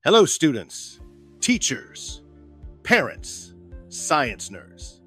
Hello, students, teachers, parents, science nerds.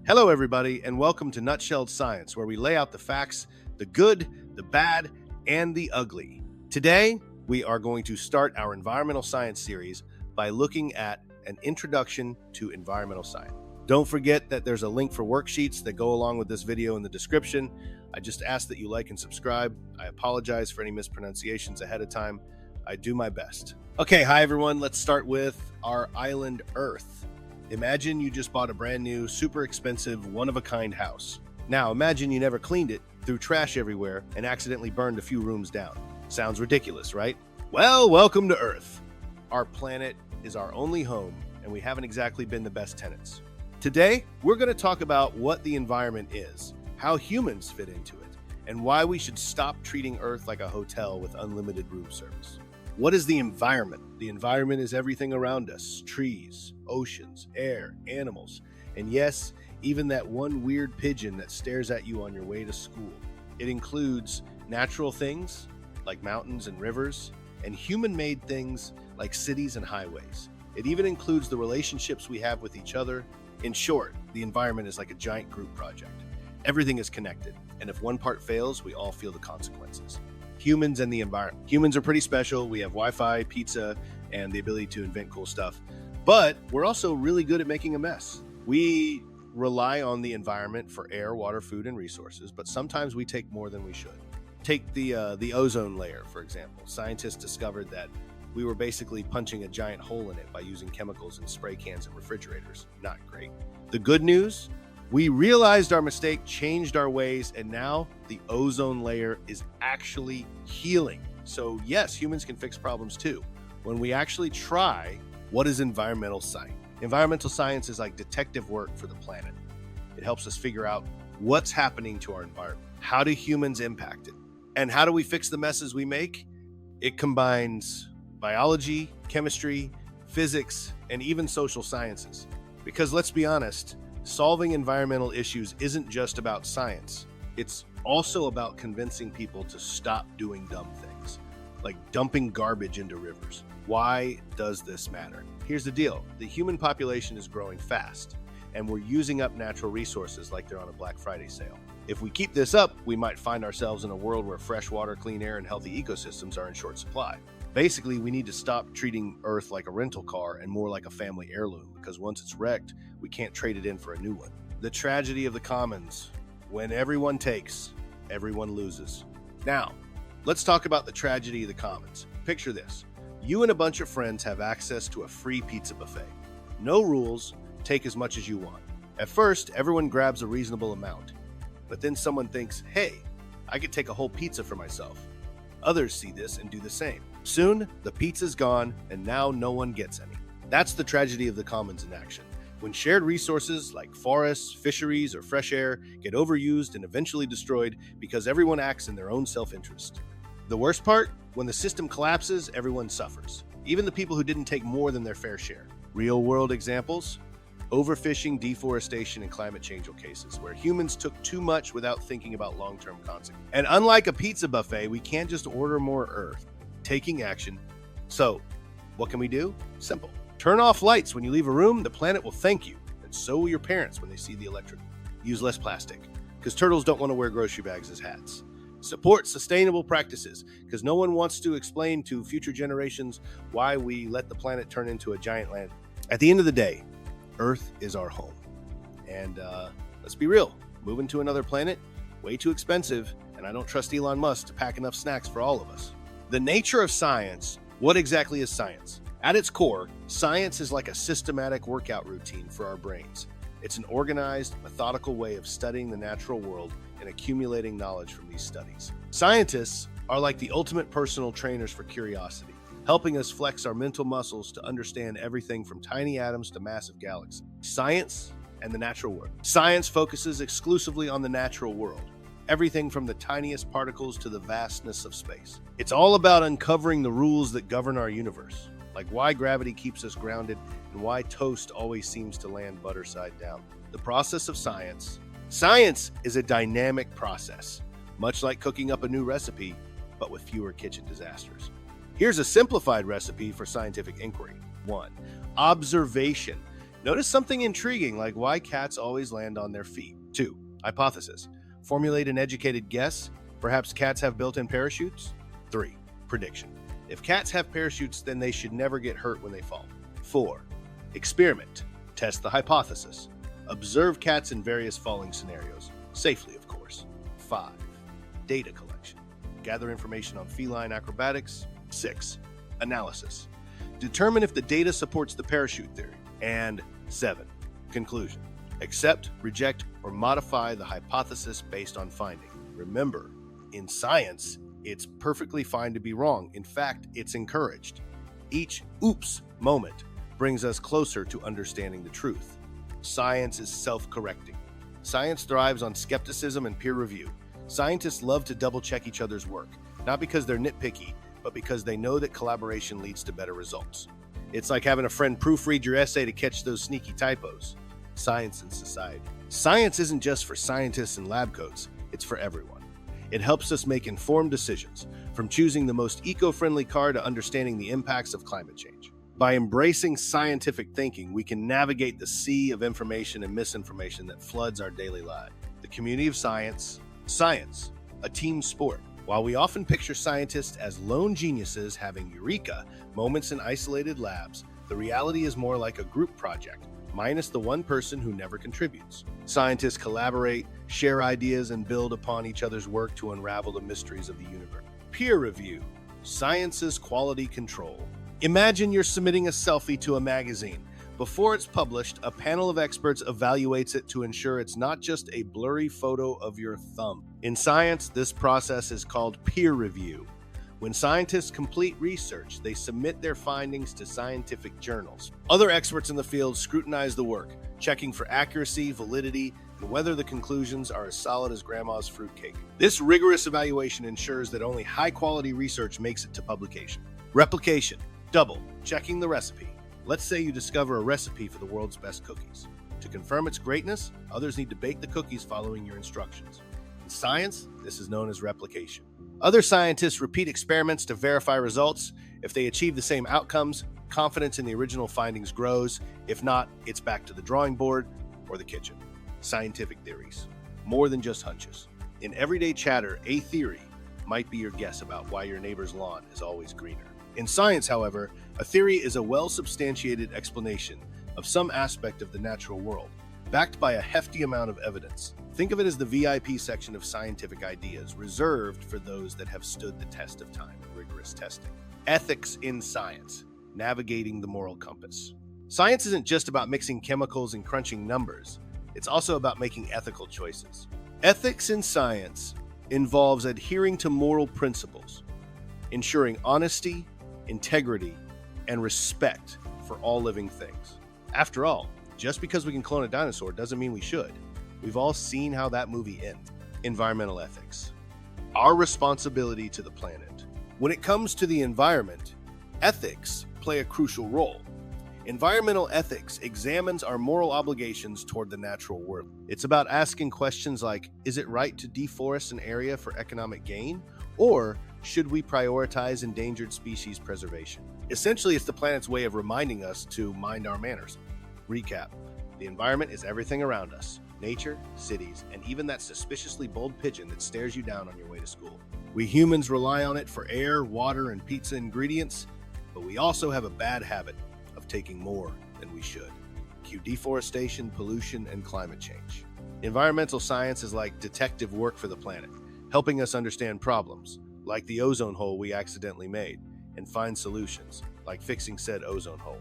Hello, everybody, and welcome to Nutshelled Science, where we lay out the facts, the good, the bad, and the ugly. Today, we are going to start our environmental science series by looking at an introduction to environmental science. Don't forget that there's a link for worksheets that go along with this video in the description. I just ask that you like and subscribe. I apologize for any mispronunciations ahead of time. I do my best. Okay, hi everyone. Let's start with our island Earth. Imagine you just bought a brand new, super expensive, one-of-a-kind house. Now imagine you never cleaned it, threw trash everywhere, and accidentally burned a few rooms down. Sounds ridiculous, right? Well, welcome to Earth. Our planet is our only home, and we haven't exactly been the best tenants. Today, we're going to talk about what the environment is, how humans fit into it, and why we should stop treating Earth like a hotel with unlimited room service. What is the environment? The environment is everything around us: trees, oceans, air, animals, and yes, even that one weird pigeon that stares at you on your way to school. It includes natural things like mountains and rivers, and human-made things like cities and highways. It even includes the relationships we have with each other. In short, the environment is like a giant group project. Everything is connected, and if one part fails, we all feel the consequences. Humans and the environment. Humans are pretty special. We have Wi-Fi, pizza, and the ability to invent cool stuff. But we're also really good at making a mess. We rely on the environment for air, water, food, and resources, but sometimes we take more than we should. Take the ozone layer, for example. Scientists discovered that we were basically punching a giant hole in it by using chemicals in spray cans and refrigerators. Not great. The good news? We realized our mistake, changed our ways, and now the ozone layer is actually healing. So yes, humans can fix problems too. When we actually try, what is environmental science? Environmental science is like detective work for the planet. It helps us figure out what's happening to our environment. How do humans impact it? And how do we fix the messes we make? It combines biology, chemistry, physics, and even social sciences. Because let's be honest, solving environmental issues isn't just about science. It's also about convincing people to stop doing dumb things, like dumping garbage into rivers. Why does this matter? Here's the deal. The human population is growing fast, and we're using up natural resources like they're on a Black Friday sale. If we keep this up, we might find ourselves in a world where fresh water, clean air, and healthy ecosystems are in short supply. Basically, we need to stop treating Earth like a rental car and more like a family heirloom, because once it's wrecked, we can't trade it in for a new one. The tragedy of the commons. When everyone takes, everyone loses. Now, let's talk about the tragedy of the commons. Picture this. You and a bunch of friends have access to a free pizza buffet. No rules, take as much as you want. At first, everyone grabs a reasonable amount. But then someone thinks, hey, I could take a whole pizza for myself. Others see this and do the same. Soon, the pizza's gone, and now no one gets any. That's the tragedy of the commons in action. When shared resources like forests, fisheries, or fresh air get overused and eventually destroyed because everyone acts in their own self-interest. The worst part? When the system collapses, everyone suffers. Even the people who didn't take more than their fair share. Real-world examples? Overfishing, deforestation, and climate change cases, where humans took too much without thinking about long-term consequences. And unlike a pizza buffet, we can't just order more Earth. Taking action. So, what can we do? Simple. Turn off lights when you leave a room. The planet will thank you, and so will your parents when they see the electric. Use less plastic, because turtles don't want to wear grocery bags as hats. Support sustainable practices, because no one wants to explain to future generations why we let the planet turn into a giant land. At the end of the day, Earth is our home. And let's be real, moving to another planet, way too expensive, and I don't trust Elon Musk to pack enough snacks for all of us. The nature of science. What exactly is science? At its core, science is like a systematic workout routine for our brains. It's an organized, methodical way of studying the natural world and accumulating knowledge from these studies. Scientists are like the ultimate personal trainers for curiosity, helping us flex our mental muscles to understand everything from tiny atoms to massive galaxies. Science and the natural world. Science focuses exclusively on the natural world. Everything from the tiniest particles to the vastness of space. It's all about uncovering the rules that govern our universe, like why gravity keeps us grounded and why toast always seems to land butter side down. The process of science. Science is a dynamic process, much like cooking up a new recipe, but with fewer kitchen disasters. Here's a simplified recipe for scientific inquiry. 1. Observation. Notice something intriguing like why cats always land on their feet. 2. Hypothesis. Formulate an educated guess. Perhaps cats have built-in parachutes? 3. Prediction. If cats have parachutes, then they should never get hurt when they fall. 4. Experiment. Test the hypothesis. Observe cats in various falling scenarios, safely of course. 5. Data collection. Gather information on feline acrobatics. 6. Analysis. Determine if the data supports the parachute theory. And 7. Conclusion. Accept, reject, or modify the hypothesis based on finding. Remember, in science, it's perfectly fine to be wrong. In fact, it's encouraged. Each oops moment brings us closer to understanding the truth. Science is self-correcting. Science thrives on skepticism and peer review. Scientists love to double-check each other's work, not because they're nitpicky, but because they know that collaboration leads to better results. It's like having a friend proofread your essay to catch those sneaky typos. Science and society. Science isn't just for scientists and lab coats, it's for everyone. It helps us make informed decisions, from choosing the most eco-friendly car to understanding the impacts of climate change. By embracing scientific thinking, we can navigate the sea of information and misinformation that floods our daily lives. The community of science, a team sport. While we often picture scientists as lone geniuses having eureka moments in isolated labs, the reality is more like a group project, minus the one person who never contributes. Scientists collaborate, share ideas, and build upon each other's work to unravel the mysteries of the universe. Peer review. Science's quality control. Imagine you're submitting a selfie to a magazine. Before it's published, a panel of experts evaluates it to ensure it's not just a blurry photo of your thumb. In science, this process is called peer review. When scientists complete research, they submit their findings to scientific journals. Other experts in the field scrutinize the work, checking for accuracy, validity, and whether the conclusions are as solid as grandma's fruitcake. This rigorous evaluation ensures that only high-quality research makes it to publication. Replication. Double, checking the recipe. Let's say you discover a recipe for the world's best cookies. To confirm its greatness, others need to bake the cookies following your instructions. In science, this is known as replication. Other scientists repeat experiments to verify results. If they achieve the same outcomes, confidence in the original findings grows. If not, it's back to the drawing board or the kitchen. Scientific theories. More than just hunches. In everyday chatter, a theory might be your guess about why your neighbor's lawn is always greener. In science, however, a theory is a well-substantiated explanation of some aspect of the natural world, backed by a hefty amount of evidence. Think of it as the VIP section of scientific ideas, reserved for those that have stood the test of time and rigorous testing. Ethics in science, navigating the moral compass. Science isn't just about mixing chemicals and crunching numbers, it's also about making ethical choices. Ethics in science involves adhering to moral principles, ensuring honesty, integrity, and respect for all living things. After all, just because we can clone a dinosaur doesn't mean we should. We've all seen how that movie ends. Environmental ethics. Our responsibility to the planet. When it comes to the environment, ethics play a crucial role. Environmental ethics examines our moral obligations toward the natural world. It's about asking questions like, is it right to deforest an area for economic gain? Or should we prioritize endangered species preservation? Essentially, it's the planet's way of reminding us to mind our manners. Recap. The environment is everything around us. Nature, cities, and even that suspiciously bold pigeon that stares you down on your way to school. We humans rely on it for air, water, and pizza ingredients, but we also have a bad habit of taking more than we should. Cue deforestation, pollution, and climate change. Environmental science is like detective work for the planet, helping us understand problems, like the ozone hole we accidentally made, and find solutions, like fixing said ozone hole.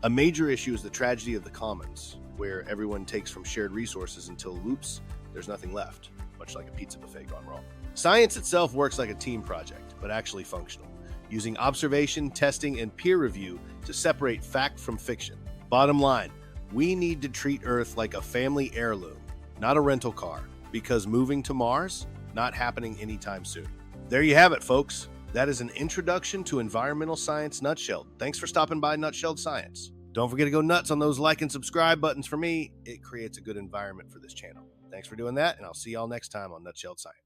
A major issue is the tragedy of the commons, where everyone takes from shared resources until, whoops, there's nothing left, much like a pizza buffet gone wrong. Science itself works like a team project, but actually functional, using observation, testing, and peer review to separate fact from fiction. Bottom line, we need to treat Earth like a family heirloom, not a rental car, because moving to Mars, not happening anytime soon. There you have it, folks. That is an introduction to environmental science nutshelled. Thanks for stopping by Nutshelled Science. Don't forget to go nuts on those like and subscribe buttons for me. It creates a good environment for this channel. Thanks for doing that, and I'll see y'all next time on Nutshelled Science.